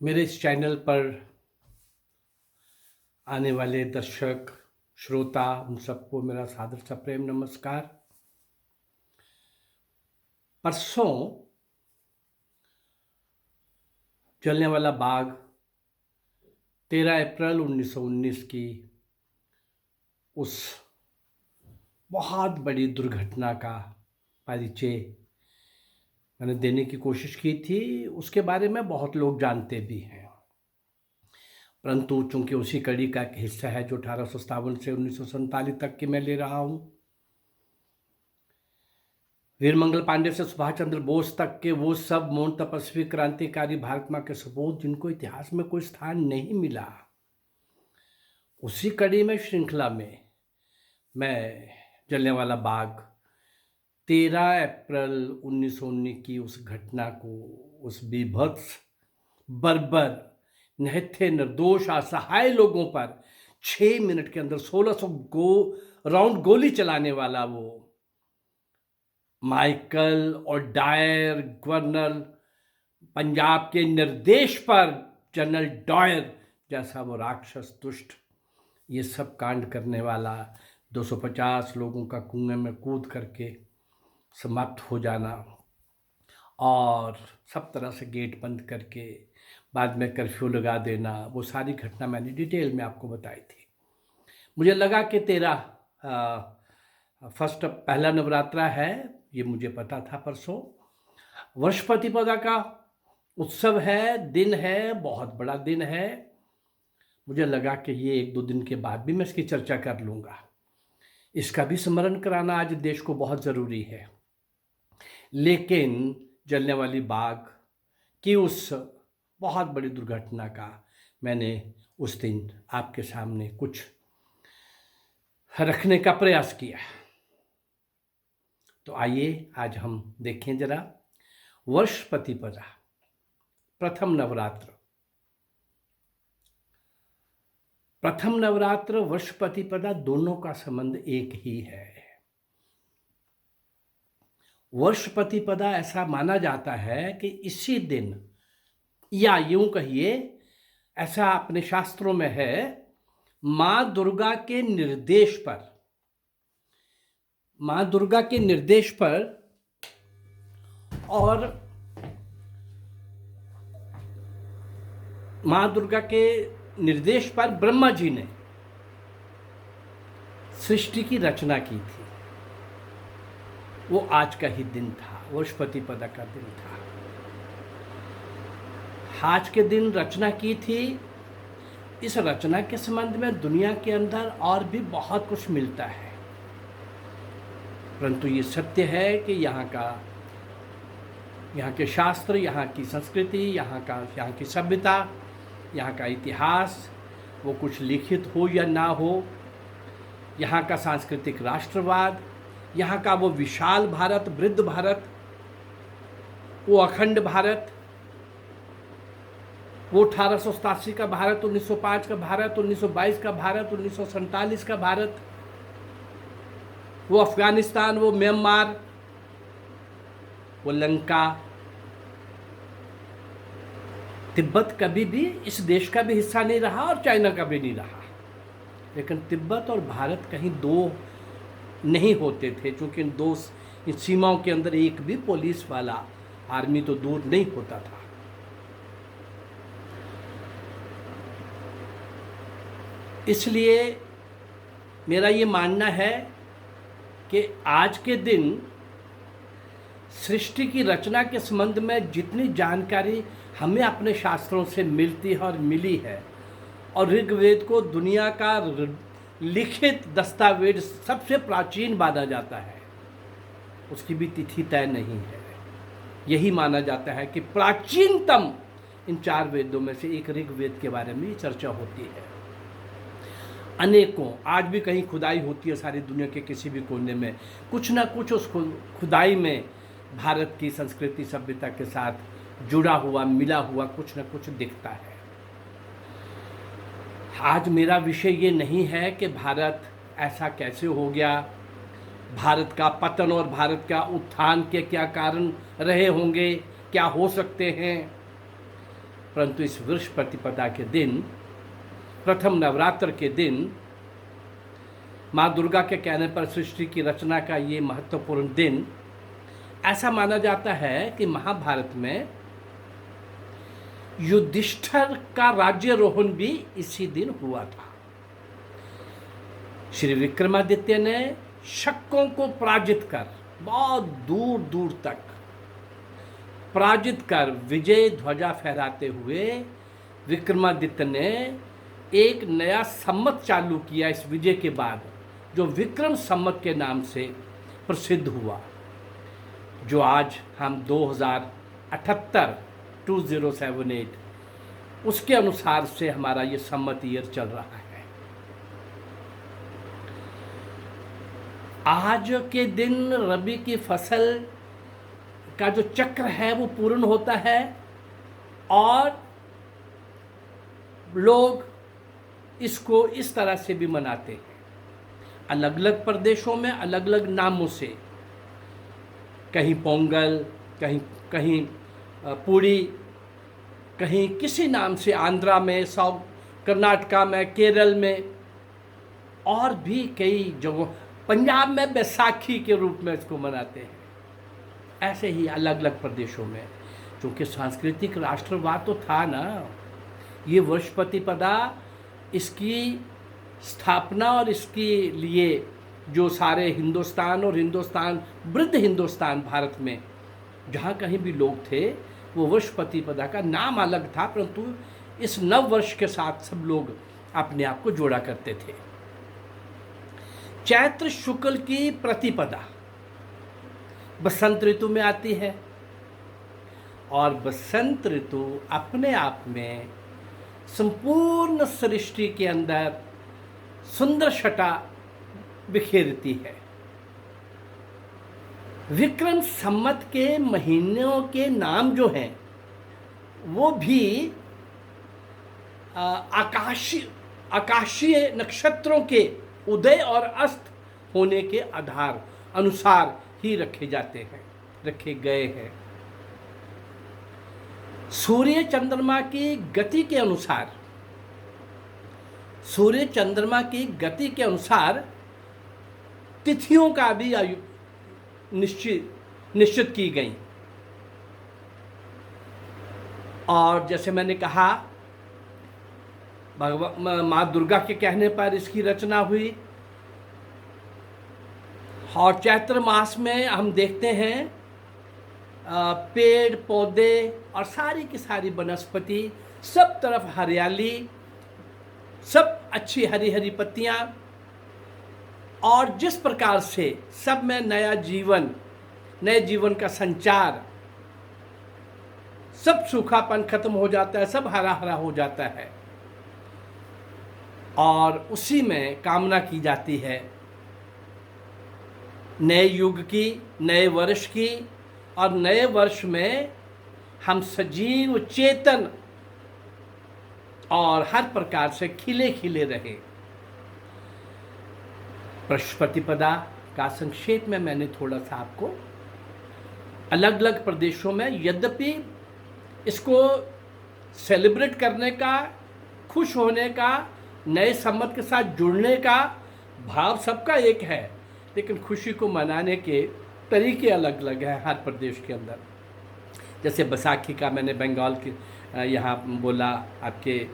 मेरे इस चैनल पर आने वाले दर्शक श्रोता उन सबको मेरा सादर सा प्रेम नमस्कार। परसों जलियांवाला बाग 13 अप्रैल 1919 की उस बहुत बड़ी दुर्घटना का परिचय मैंने देने की कोशिश की थी। उसके बारे में बहुत लोग जानते भी हैं, परंतु चूंकि उसी कड़ी का एक हिस्सा है जो 1857 से 1947 तक की मैं ले रहा हूँ। वीरमंगल पांडे से सुभाष चंद्र बोस तक के वो सब मौन तपस्वी क्रांतिकारी भारत माँ के सपूत जिनको इतिहास में कोई स्थान नहीं मिला, उसी कड़ी में श्रृंखला में मैं जलियांवाला बाग 13 अप्रैल 1919 की उस घटना को, उस बीभत्स बर्बर निहत्थे निर्दोष असहाय लोगों पर 6 मिनट के अंदर 1600 राउंड गोली चलाने वाला वो माइकल और डायर गवर्नर पंजाब के निर्देश पर जनरल डायर जैसा वो राक्षस दुष्ट ये सब कांड करने वाला 250 लोगों का कुएं में कूद करके समाप्त हो जाना और सब तरह से गेट बंद करके बाद में कर्फ्यू लगा देना, वो सारी घटना मैंने डिटेल में आपको बताई थी। मुझे लगा कि तेरा फर्स्ट पहला नवरात्रा है, ये मुझे पता था। परसों वर्ष प्रतिपदा का उत्सव है, दिन है, बहुत बड़ा दिन है। मुझे लगा कि ये 1-2 दिन के बाद भी मैं इसकी चर्चा कर लूँगा। इसका भी स्मरण कराना आज देश को बहुत ज़रूरी है। लेकिन जलियांवाला बाग की उस बहुत बड़ी दुर्घटना का मैंने उस दिन आपके सामने कुछ रखने का प्रयास किया। तो आइए आज हम देखें जरा वर्ष प्रतिपदा, प्रथम नवरात्र। प्रथम नवरात्र, वर्ष प्रतिपदा, दोनों का संबंध एक ही है। वर्ष प्रतिपदा ऐसा माना जाता है कि इसी दिन, या यूं कहिए ऐसा अपने शास्त्रों में है, मां दुर्गा के निर्देश पर, मां दुर्गा के निर्देश पर और मां दुर्गा के निर्देश पर ब्रह्मा जी ने सृष्टि की रचना की थी। वो आज का ही दिन था, वर्ष प्रतिपदा का दिन था। आज के दिन रचना की थी। इस रचना के संबंध में दुनिया के अंदर और भी बहुत कुछ मिलता है, परंतु ये सत्य है कि यहाँ के शास्त्र, यहाँ की संस्कृति, यहाँ की सभ्यता, यहाँ का इतिहास, वो कुछ लिखित हो या ना हो, यहाँ का सांस्कृतिक राष्ट्रवाद, यहाँ का वो विशाल भारत, वृद्ध भारत, वो अखंड भारत, वो 1887 का भारत, 1905 का भारत, 1922 का भारत, 1947 का भारत, वो अफगानिस्तान, वो म्यांमार, वो लंका, तिब्बत कभी भी इस देश का भी हिस्सा नहीं रहा और चाइना का भी नहीं रहा। लेकिन तिब्बत और भारत कहीं दो नहीं होते थे, क्योंकि इन सीमाओं के अंदर एक भी पुलिस वाला आर्मी तो दूर नहीं होता था। इसलिए मेरा ये मानना है कि आज के दिन सृष्टि की रचना के संबंध में जितनी जानकारी हमें अपने शास्त्रों से मिलती है और मिली है, और ऋग्वेद को दुनिया का लिखित दस्तावेज सबसे प्राचीन माना जाता है, उसकी भी तिथि तय नहीं है। यही माना जाता है कि प्राचीनतम इन 4 वेदों में से एक ऋग्वेद के बारे में चर्चा होती है। अनेकों आज भी कहीं खुदाई होती है, सारी दुनिया के किसी भी कोने में कुछ ना कुछ उस खुदाई में भारत की संस्कृति सभ्यता के साथ जुड़ा हुआ, मिला हुआ कुछ ना कुछ दिखता है। आज मेरा विषय ये नहीं है कि भारत ऐसा कैसे हो गया, भारत का पतन और भारत का उत्थान के क्या कारण रहे होंगे, क्या हो सकते हैं, परंतु इस वृष प्रतिपदा के दिन, प्रथम नवरात्र के दिन, माँ दुर्गा के कहने पर सृष्टि की रचना का ये महत्वपूर्ण दिन, ऐसा माना जाता है कि महाभारत में युधिष्ठिर का राज्यारोहण भी इसी दिन हुआ था। श्री विक्रमादित्य ने शकों को पराजित कर, बहुत दूर दूर तक पराजित कर, विजय ध्वजा फहराते हुए विक्रमादित्य ने एक नया संवत चालू किया इस विजय के बाद, जो विक्रम संवत के नाम से प्रसिद्ध हुआ, जो आज हम 2078 उसके अनुसार से हमारा ये संवत ईयर चल रहा है। आज के दिन रबी की फसल का जो चक्र है वो पूर्ण होता है और लोग इसको इस तरह से भी मनाते हैं, अलग अलग प्रदेशों में अलग अलग नामों से, कहीं पोंगल, कहीं कहीं पूड़ी, कहीं किसी नाम से, आंध्रा में, साउथ कर्नाटका में, केरल में और भी कई जगहों, पंजाब में बैसाखी के रूप में इसको मनाते हैं। ऐसे ही अलग अलग प्रदेशों में, क्योंकि सांस्कृतिक राष्ट्रवाद तो था ना, ये वर्ष प्रतिपदा, इसकी स्थापना और इसके लिए जो सारे हिंदुस्तान और हिंदुस्तान, वृद्ध हिंदुस्तान भारत में जहाँ कहीं भी लोग थे, वो वर्ष प्रतिपदा का नाम अलग था, परंतु इस नव वर्ष के साथ सब लोग अपने आप को जोड़ा करते थे। चैत्र शुक्ल की प्रतिपदा बसंत ऋतु में आती है और बसंत ऋतु अपने आप में संपूर्ण सृष्टि के अंदर सुंदर छटा बिखेरती है। विक्रम संवत के महीनों के नाम जो हैं वो भी आकाशीय नक्षत्रों के उदय और अस्त होने के आधार अनुसार ही रखे गए हैं। सूर्य चंद्रमा की गति के अनुसार तिथियों का भी निश्चित की गई। और जैसे मैंने कहा, माँ दुर्गा के कहने पर इसकी रचना हुई और चैत्र मास में हम देखते हैं पेड़ पौधे और सारी की सारी वनस्पति, सब तरफ हरियाली, सब अच्छी हरी हरी पत्तियाँ, और जिस प्रकार से सब में नए जीवन का संचार, सब सूखापन खत्म हो जाता है, सब हरा हरा हो जाता है। और उसी में कामना की जाती है नए युग की, नए वर्ष की, और नए वर्ष में हम सजीव चेतन और हर प्रकार से खिले खिले रहे। प्रतिपदा का संक्षेप में मैंने थोड़ा सा आपको अलग अलग प्रदेशों में, यद्यपि इसको सेलिब्रेट करने का, खुश होने का, नए संवत के साथ जुड़ने का भाव सबका एक है, लेकिन खुशी को मनाने के तरीके अलग अलग हैं हर प्रदेश के अंदर। जैसे बैसाखी का मैंने बंगाल के यहाँ बोला, आपके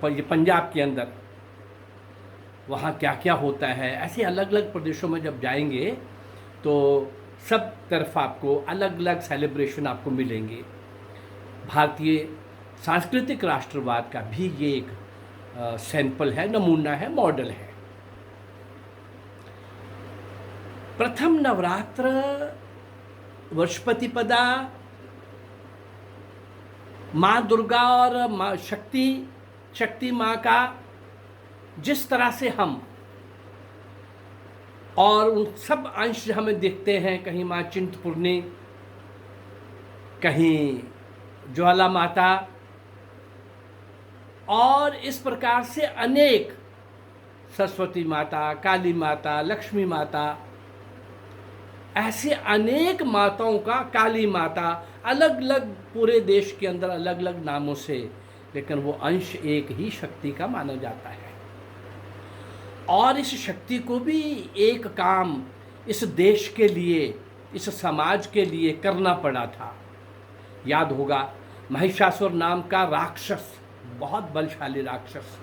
पंजाब के अंदर वहाँ क्या क्या होता है, ऐसे अलग अलग प्रदेशों में जब जाएंगे तो सब तरफ आपको अलग अलग सेलिब्रेशन आपको मिलेंगे। भारतीय सांस्कृतिक राष्ट्रवाद का भी ये एक सैंपल है, नमूना है, मॉडल है। प्रथम नवरात्र वर्ष प्रतिपदा माँ दुर्गा और माँ शक्ति माँ का जिस तरह से हम और उन सब अंश हमें दिखते हैं, कहीं माँ चिंतपूर्णी, कहीं ज्वाला माता, और इस प्रकार से अनेक, सरस्वती माता, काली माता, लक्ष्मी माता, ऐसे अनेक माताओं का, काली माता, अलग अलग पूरे देश के अंदर अलग अलग नामों से, लेकिन वो अंश एक ही शक्ति का माना जाता है। और इस शक्ति को भी एक काम इस देश के लिए, इस समाज के लिए करना पड़ा था। याद होगा, महिषासुर नाम का राक्षस, बहुत बलशाली राक्षस,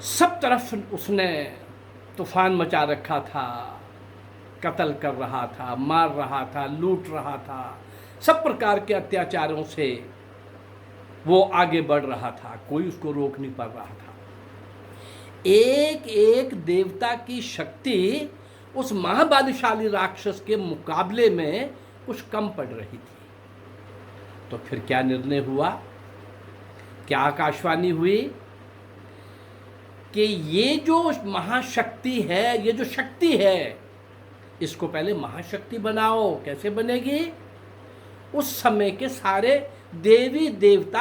सब तरफ उसने तूफान मचा रखा था, कत्ल कर रहा था, मार रहा था, लूट रहा था, सब प्रकार के अत्याचारों से वो आगे बढ़ रहा था, कोई उसको रोक नहीं पा रहा था। एक एक देवता की शक्ति उस महाबलशाली राक्षस के मुकाबले में कुछ कम पड़ रही थी। तो फिर क्या निर्णय हुआ, क्या आकाशवाणी हुई कि ये जो महाशक्ति है, ये जो शक्ति है, इसको पहले महाशक्ति बनाओ। कैसे बनेगी? उस समय के सारे देवी देवता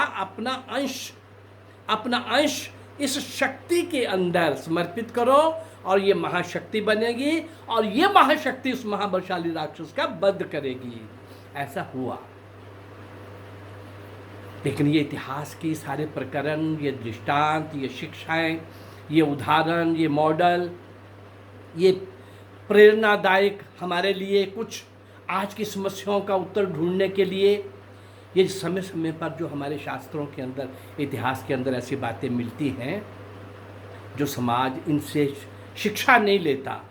अपना अंश इस शक्ति के अंदर समर्पित करो और ये महाशक्ति बनेगी और ये महाशक्ति उस महाबलशाली राक्षस का वध करेगी। ऐसा हुआ। लेकिन ये इतिहास की सारे प्रकरण, ये दृष्टांत, ये शिक्षाएं, ये उदाहरण, ये मॉडल, ये प्रेरणादायक हमारे लिए कुछ आज की समस्याओं का उत्तर ढूंढने के लिए, ये समय समय पर जो हमारे शास्त्रों के अंदर, इतिहास के अंदर ऐसी बातें मिलती हैं जो समाज इनसे शिक्षा नहीं लेता,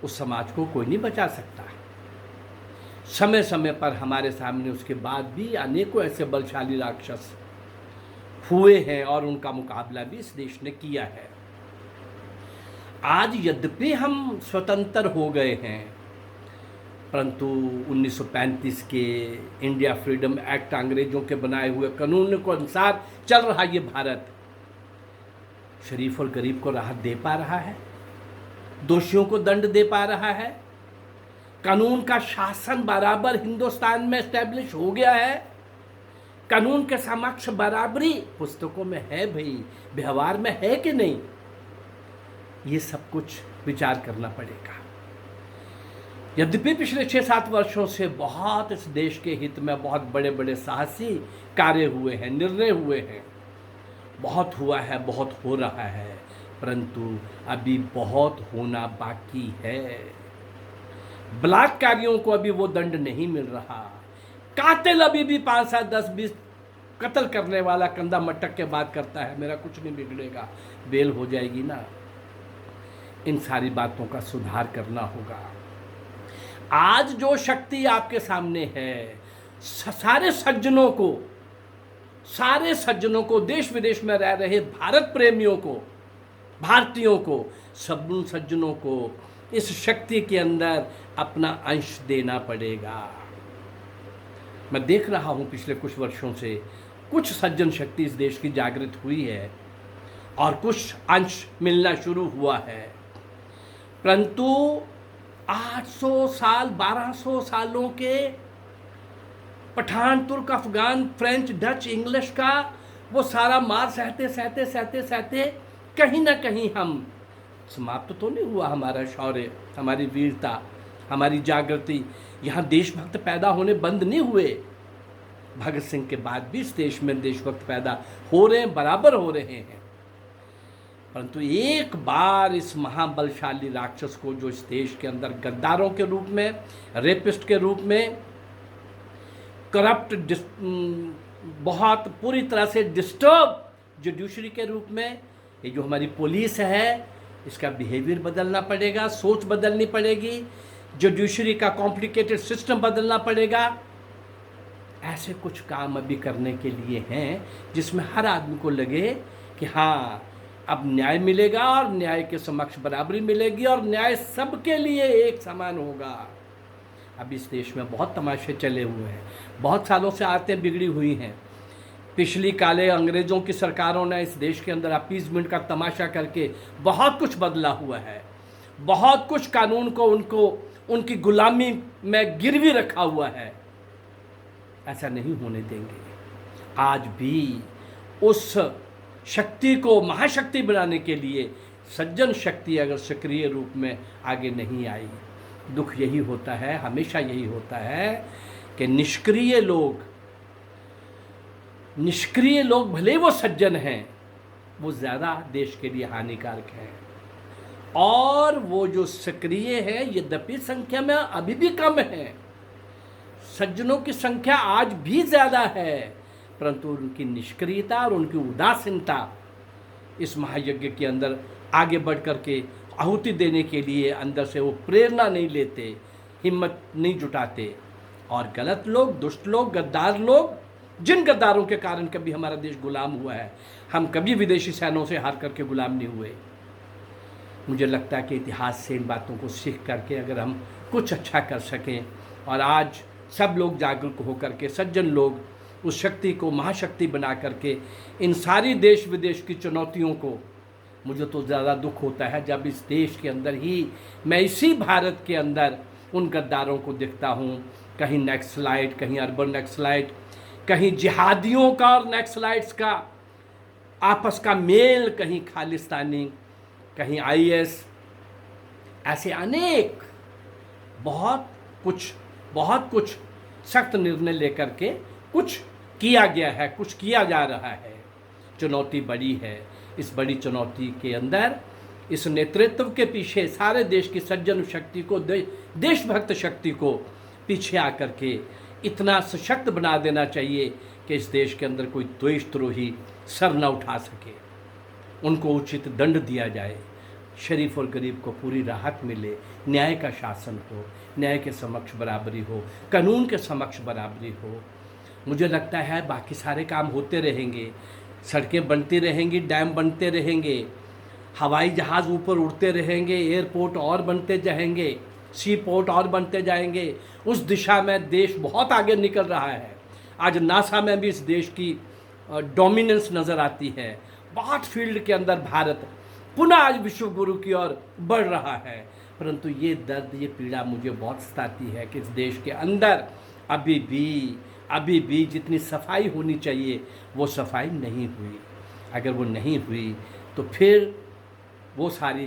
उस समाज को कोई नहीं बचा सकता। समय समय पर हमारे सामने उसके बाद भी अनेकों ऐसे बलशाली राक्षस हुए हैं और उनका मुकाबला भी इस देश ने किया है। आज यद्यपि हम स्वतंत्र हो गए हैं, परंतु 1935 के इंडिया फ्रीडम एक्ट, अंग्रेजों के बनाए हुए कानून के अनुसार चल रहा ये भारत शरीफ और गरीब को राहत दे पा रहा है, दोषियों को दंड दे पा रहा है, कानून का शासन बराबर हिंदुस्तान में एस्टेब्लिश हो गया है, कानून के समक्ष बराबरी पुस्तकों में है भाई, व्यवहार में है कि नहीं, ये सब कुछ विचार करना पड़ेगा। यद्यपि पिछले 6-7 वर्षों से बहुत इस देश के हित में बहुत बड़े बड़े साहसी कार्य हुए हैं, निर्णय हुए हैं, बहुत हुआ है, बहुत हो रहा है, परंतु अभी बहुत होना बाकी है। बलात्कारियों को अभी वो दंड नहीं मिल रहा, कातिल अभी भी 5, 7, 10, 20 कत्ल करने वाला कंधा मटक के बात करता है, मेरा कुछ नहीं बिगड़ेगा, बेल हो जाएगी ना। इन सारी बातों का सुधार करना होगा। आज जो शक्ति आपके सामने है, सारे सज्जनों को, देश विदेश में रह रहे भारत प्रेमियों को, भारतीयों को, सब सज्जनों को इस शक्ति के अंदर अपना अंश देना पड़ेगा। मैं देख रहा हूं पिछले कुछ वर्षों से कुछ सज्जन शक्ति इस देश की जागृत हुई है और कुछ अंश मिलना शुरू हुआ है, परंतु 800 साल, 1200 सालों के पठान, तुर्क, अफगान, फ्रेंच, डच, इंग्लिश का वो सारा मार सहते कहीं ना कहीं हम समाप्त तो नहीं हुआ। हमारा शौर्य, हमारी वीरता, हमारी जागृति, यहाँ देशभक्त पैदा होने बंद नहीं हुए। भगत सिंह के बाद भी इस देश में देशभक्त पैदा हो रहे हैं, बराबर हो रहे हैं, परंतु एक बार इस महाबलशाली राक्षस को, जो इस देश के अंदर गद्दारों के रूप में, रेपिस्ट के रूप में, करप्ट, बहुत पूरी तरह से डिस्टर्ब जुडिशरी के रूप में, ये जो हमारी पुलिस है, इसका बिहेवियर बदलना पड़ेगा, सोच बदलनी पड़ेगी, जुडिशरी का कॉम्प्लिकेटेड सिस्टम बदलना पड़ेगा। ऐसे कुछ काम अभी करने के लिए हैं जिसमें हर आदमी को लगे कि हाँ, अब न्याय मिलेगा और न्याय के समक्ष बराबरी मिलेगी और न्याय सबके लिए एक समान होगा। अब इस देश में बहुत तमाशे चले हुए हैं, बहुत सालों से आदतें बिगड़ी हुई हैं। पिछली काले अंग्रेज़ों की सरकारों ने इस देश के अंदर अपीजमेंट का तमाशा करके बहुत कुछ बदला हुआ है, बहुत कुछ कानून को उनकी गुलामी में गिरवी रखा हुआ है। ऐसा नहीं होने देंगे। आज भी उस शक्ति को महाशक्ति बनाने के लिए सज्जन शक्ति अगर सक्रिय रूप में आगे नहीं आई, दुख यही होता है, हमेशा यही होता है कि निष्क्रिय लोग भले वो सज्जन हैं, वो ज़्यादा देश के लिए हानिकारक हैं। और वो जो सक्रिय है, यद्यपि संख्या में अभी भी कम है, सज्जनों की संख्या आज भी ज़्यादा है, परंतु उनकी निष्क्रियता और उनकी उदासीनता इस महायज्ञ के अंदर आगे बढ़ कर के आहुति देने के लिए अंदर से वो प्रेरणा नहीं लेते, हिम्मत नहीं जुटाते। और गलत लोग, दुष्ट लोग, गद्दार लोग, जिन गद्दारों के कारण कभी हमारा देश गुलाम हुआ है, हम कभी विदेशी सेनाओं से हार करके गुलाम नहीं हुए। मुझे लगता है कि इतिहास से इन बातों को सीख करके अगर हम कुछ अच्छा कर सकें, और आज सब लोग जागरूक होकर के, सज्जन लोग उस शक्ति को महाशक्ति बना करके इन सारी देश विदेश की चुनौतियों को, मुझे तो ज़्यादा दुख होता है जब इस देश के अंदर ही, मैं इसी भारत के अंदर उन गद्दारों को देखता हूँ, कहीं नक्सलाइट, कहीं अर्बन नक्सलाइट, कहीं जिहादियों का और नक्सलाइट्स का आपस का मेल, कहीं खालिस्तानी, कहीं IS, ऐसे अनेक बहुत कुछ सख्त निर्णय लेकर के कुछ किया गया है, कुछ किया जा रहा है। चुनौती बड़ी है। इस बड़ी चुनौती के अंदर इस नेतृत्व के पीछे सारे देश की सज्जन शक्ति को, देशभक्त शक्ति को पीछे आकर के इतना सशक्त बना देना चाहिए कि इस देश के अंदर कोई द्वेषद्रोही सर न उठा सके, उनको उचित दंड दिया जाए, शरीफ और गरीब को पूरी राहत मिले, न्याय का शासन हो, न्याय के समक्ष बराबरी हो, कानून के समक्ष बराबरी हो। मुझे लगता है बाकी सारे काम होते रहेंगे, सड़कें बनती रहेंगी, डैम बनते रहेंगे, हवाई जहाज़ ऊपर उड़ते रहेंगे, एयरपोर्ट और बनते जाएंगे, सी पोर्ट और बनते जाएंगे। उस दिशा में देश बहुत आगे निकल रहा है। आज नासा में भी इस देश की डोमिनेंस नज़र आती है। बहुत फील्ड के अंदर भारत पुनः आज विश्व गुरु की ओर बढ़ रहा है। परंतु ये दर्द, ये पीड़ा मुझे बहुत सताती है कि इस देश के अंदर अभी भी जितनी सफाई होनी चाहिए वो सफाई नहीं हुई। अगर वो नहीं हुई तो फिर वो सारी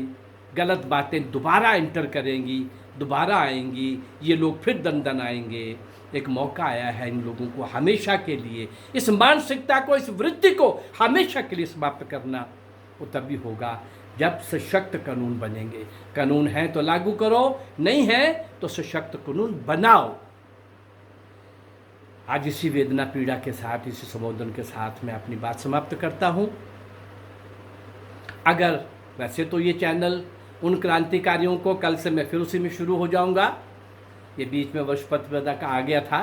गलत बातें दोबारा एंटर करेंगी, दोबारा आएंगी, ये लोग फिर दंदन आएंगे। एक मौका आया है इन लोगों को हमेशा के लिए, इस मानसिकता को, इस वृत्ति को हमेशा के लिए समाप्त करना। वो तभी होगा जब सशक्त कानून बनेंगे। कानून है तो लागू करो, नहीं है तो सशक्त कानून बनाओ। आज इसी वेदना पीड़ा के साथ, इसी संबोधन के साथ मैं अपनी बात समाप्त करता हूँ। अगर वैसे तो ये चैनल उन क्रांतिकारियों को, कल से मैं फिर उसी में शुरू हो जाऊँगा। ये बीच में वर्ष प्रतिपदा का आ गया था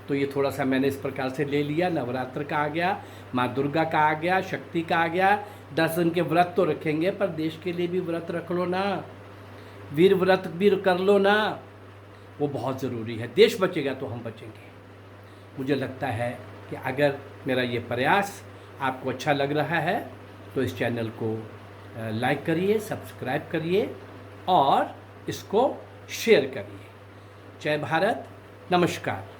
तो ये थोड़ा सा मैंने इस प्रकार से ले लिया। नवरात्र का आ गया, माँ दुर्गा का आ गया, शक्ति का आ गया। 10 दिन के व्रत तो रखेंगे, पर देश के लिए भी व्रत रख लो ना, वीर व्रत भी कर लो ना, वो बहुत ज़रूरी है। देश बचेगा तो हम बचेंगे। मुझे लगता है कि अगर मेरा ये प्रयास आपको अच्छा लग रहा है तो इस चैनल को लाइक करिए, सब्सक्राइब करिए और इसको शेयर करिए। जय भारत, नमस्कार।